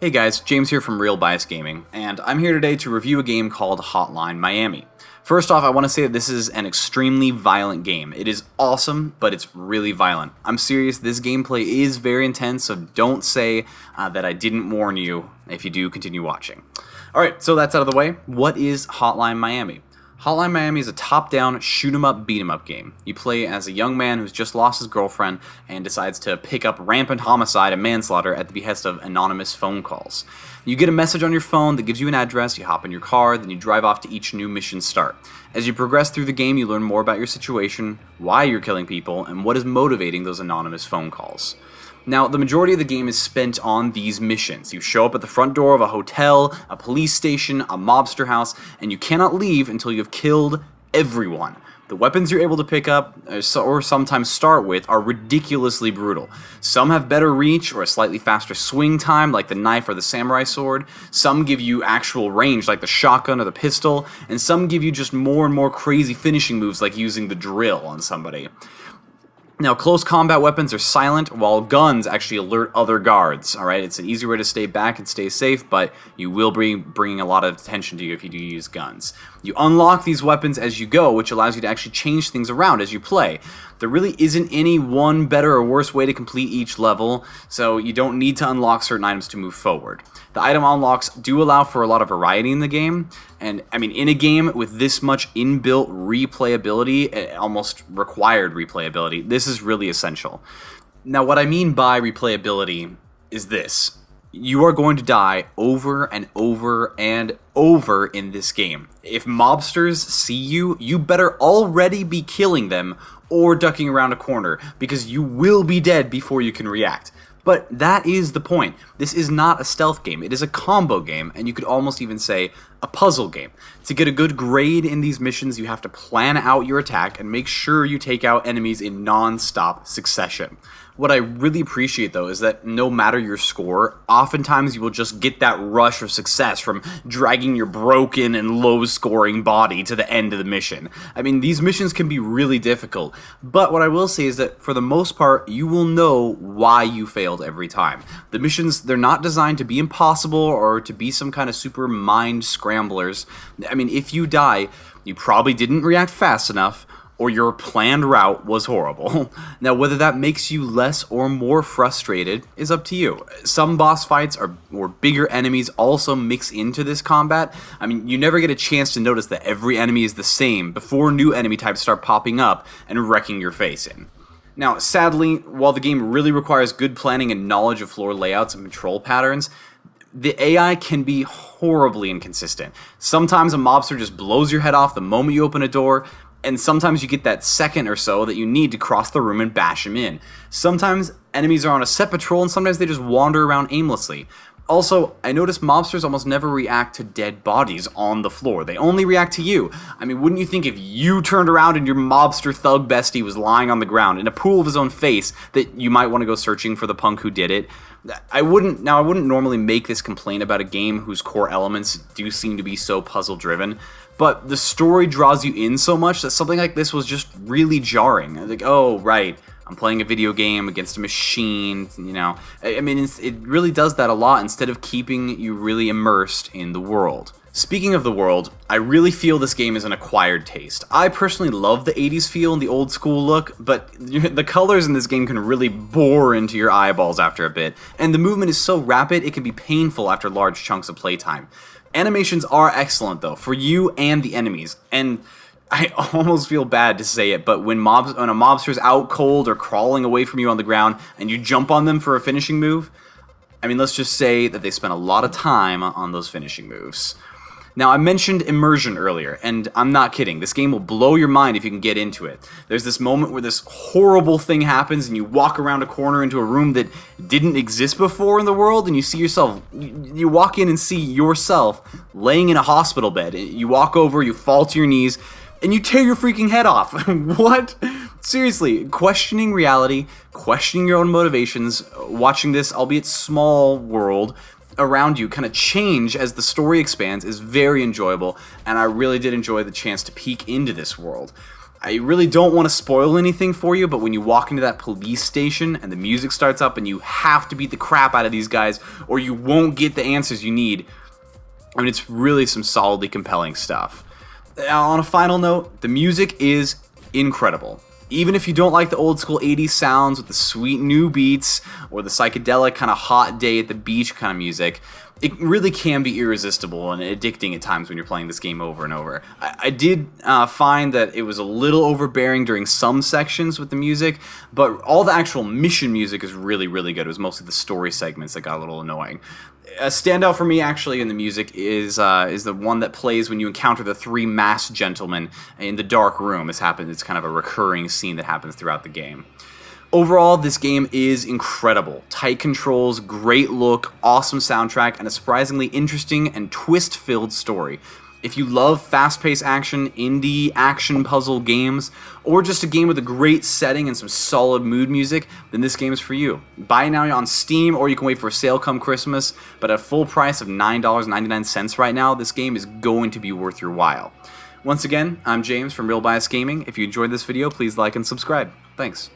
Hey guys, James here from Real Bias Gaming, and I'm here today to review a game called Hotline Miami. First off, I want to say that this is an extremely violent game. It is awesome, but it's really violent. I'm serious, this gameplay is very intense, so don't say that I didn't warn you if you do continue watching. Alright, so that's out of the way. What is Hotline Miami? Hotline Miami is a top-down, shoot-'em-up, beat-'em-up game. You play as a young man who's just lost his girlfriend and decides to pick up rampant homicide and manslaughter at the behest of anonymous phone calls. You get a message on your phone that gives you an address, you hop in your car, then you drive off to each new mission start. As you progress through the game, you learn more about your situation, why you're killing people, and what is motivating those anonymous phone calls. Now, the majority of the game is spent on these missions. You show up at the front door of a hotel, a police station, a mobster house, and you cannot leave until you have killed everyone. The weapons you're able to pick up, or sometimes start with, are ridiculously brutal. Some have better reach or a slightly faster swing time, like the knife or the samurai sword. Some give you actual range, like the shotgun or the pistol. And some give you just more and more crazy finishing moves, like using the drill on somebody. Now, close combat weapons are silent, while guns actually alert other guards, alright? It's an easier way to stay back and stay safe, but you will be bringing a lot of attention to you if you do use guns. You unlock these weapons as you go, which allows you to actually change things around as you play. There really isn't any one better or worse way to complete each level, so you don't need to unlock certain items to move forward. The item unlocks do allow for a lot of variety in the game, and I mean, in a game with this much inbuilt replayability, almost required replayability, this is really essential. Now, what I mean by replayability is this. You are going to die over and over and over in this game. If mobsters see you, you better already be killing them or ducking around a corner, because you will be dead before you can react. But that is the point. This is not a stealth game. It is a combo game, and you could almost even say a puzzle game. To get a good grade in these missions, you have to plan out your attack and make sure you take out enemies in non-stop succession. What I really appreciate, though, is that no matter your score, oftentimes you will just get that rush of success from dragging your broken and low-scoring body to the end of the mission. I mean, these missions can be really difficult, but what I will say is that for the most part, you will know why you failed every time. The missions, they're not designed to be impossible or to be some kind of super mind scramblers. I mean, if you die, you probably didn't react fast enough, or your planned route was horrible. Now, whether that makes you less or more frustrated is up to you. Some boss fights or bigger enemies also mix into this combat. I mean, you never get a chance to notice that every enemy is the same before new enemy types start popping up and wrecking your face in. Now, sadly, while the game really requires good planning and knowledge of floor layouts and control patterns, the AI can be horribly inconsistent. Sometimes a mobster just blows your head off the moment you open a door, and sometimes you get that second or so that you need to cross the room and bash him in. Sometimes enemies are on a set patrol, and sometimes they just wander around aimlessly. Also, I notice mobsters almost never react to dead bodies on the floor. They only react to you. I mean, wouldn't you think if you turned around and your mobster thug bestie was lying on the ground in a pool of his own face that you might want to go searching for the punk who did it? I wouldn't normally make this complaint about a game whose core elements do seem to be so puzzle-driven, but the story draws you in so much that something like this was just really jarring. Like, oh, right, I'm playing a video game against a machine, you know. I mean, it really does that a lot instead of keeping you really immersed in the world. Speaking of the world, I really feel this game is an acquired taste. I personally love the 80s feel and the old school look, but the colors in this game can really bore into your eyeballs after a bit, and the movement is so rapid it can be painful after large chunks of playtime. Animations are excellent, though, for you and the enemies, and I almost feel bad to say it, but when a mobster's out cold or crawling away from you on the ground and you jump on them for a finishing move, I mean, let's just say that they spent a lot of time on those finishing moves. Now, I mentioned immersion earlier, and I'm not kidding. This game will blow your mind if you can get into it. There's this moment where this horrible thing happens, and you walk around a corner into a room that didn't exist before in the world, and you see yourself, you walk in and see yourself laying in a hospital bed. You walk over, you fall to your knees, and you tear your freaking head off. What? Seriously, questioning reality, questioning your own motivations, watching this, albeit small, world around you kind of change as the story expands is very enjoyable, and I really did enjoy the chance to peek into this world. I really don't want to spoil anything for you, but when you walk into that police station and the music starts up and you have to beat the crap out of these guys or you won't get the answers you need, I mean, it's really some solidly compelling stuff. On a final note, the music is incredible. Even if you don't like the old school 80s sounds with the sweet new beats or the psychedelic kind of hot day at the beach kind of music, it really can be irresistible and addicting at times when you're playing this game over and over. I did find that it was a little overbearing during some sections with the music, but all the actual mission music is really, really good. It was mostly the story segments that got a little annoying. A standout for me, actually, in the music is the one that plays when you encounter the three masked gentlemen in the dark room. It's kind of a recurring scene that happens throughout the game. Overall, this game is incredible. Tight controls, great look, awesome soundtrack, and a surprisingly interesting and twist-filled story. If you love fast-paced action, indie action puzzle games, or just a game with a great setting and some solid mood music, then this game is for you. Buy it now on Steam, or you can wait for a sale come Christmas, but at a full price of $9.99 right now, this game is going to be worth your while. Once again, I'm James from Real Bias Gaming. If you enjoyed this video, please like and subscribe. Thanks.